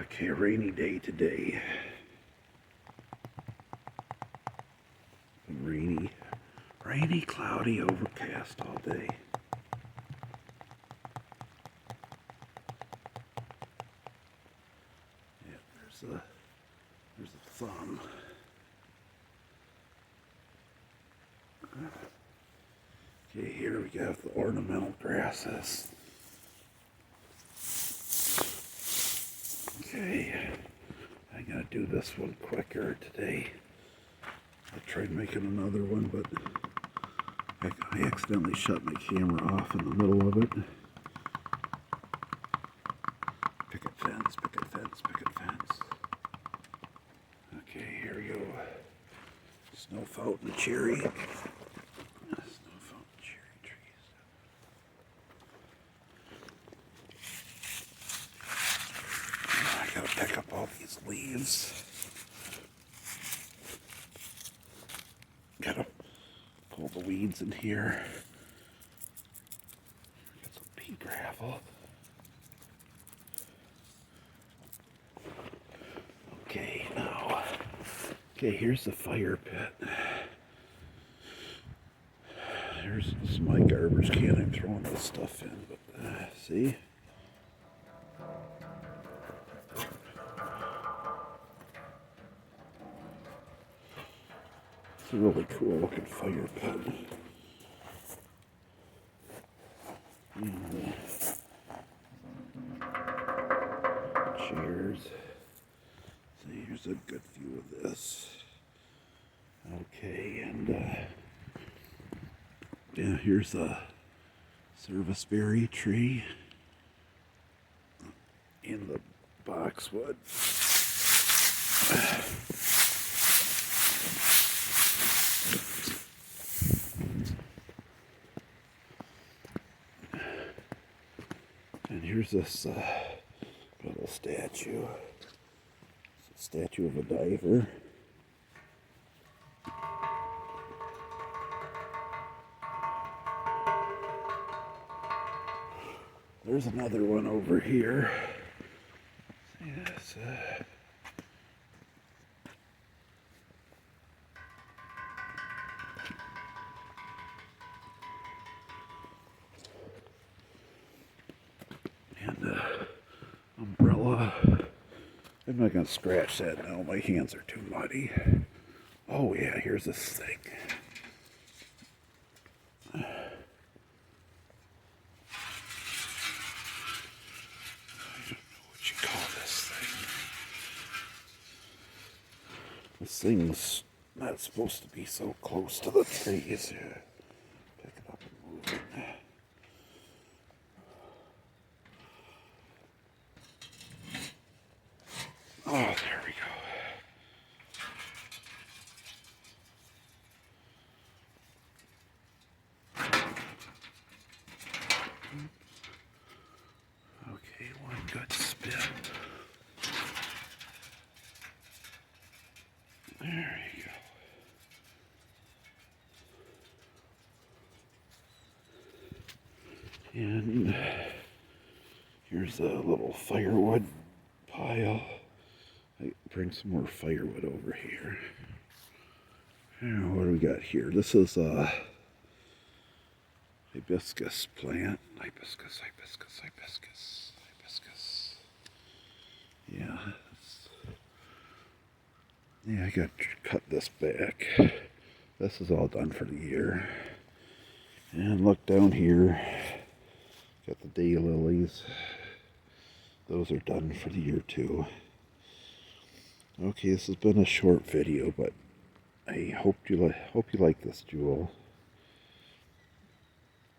Okay, rainy day today. Rainy, cloudy, overcast all day. Yeah, there's a thumb. Okay, here we got the ornamental grasses. Okay, I gotta do this one quicker today. I tried making another one, but I accidentally shut my camera off in the middle of it. Picket fence, picket fence, picket fence. Okay, here we go. Snow fountain cherry. Snow fountain cherry trees. I gotta pick up all these leaves. Gotta pull the weeds in here. Get some pea gravel. Okay, now. Okay, here's the fire pit. This is my garbage can. I'm throwing this stuff in, but see? It's a really cool looking fire pit. And, chairs. See, here's a good view of this. Okay, and yeah, here's a serviceberry tree in the boxwood. And here's this little statue. It's a statue of a diver. There's another one over here. Yes. And umbrella. I'm not going to scratch that now. My hands are too muddy. Oh yeah, here's this thing. This thing's not supposed to be so close to the trees. Pick it up and move it. Oh, there we go. Okay, one good spin. There you go. And here's a little firewood pile. I bring some more firewood over here. Now, what do we got here? This is a hibiscus plant. Hibiscus, hibiscus, hibiscus, hibiscus. Yeah. Yeah, I got to cut this back. This is all done for the year. And look down here. Got the daylilies. Those are done for the year too. Okay, this has been a short video, but I hope you like this jewel.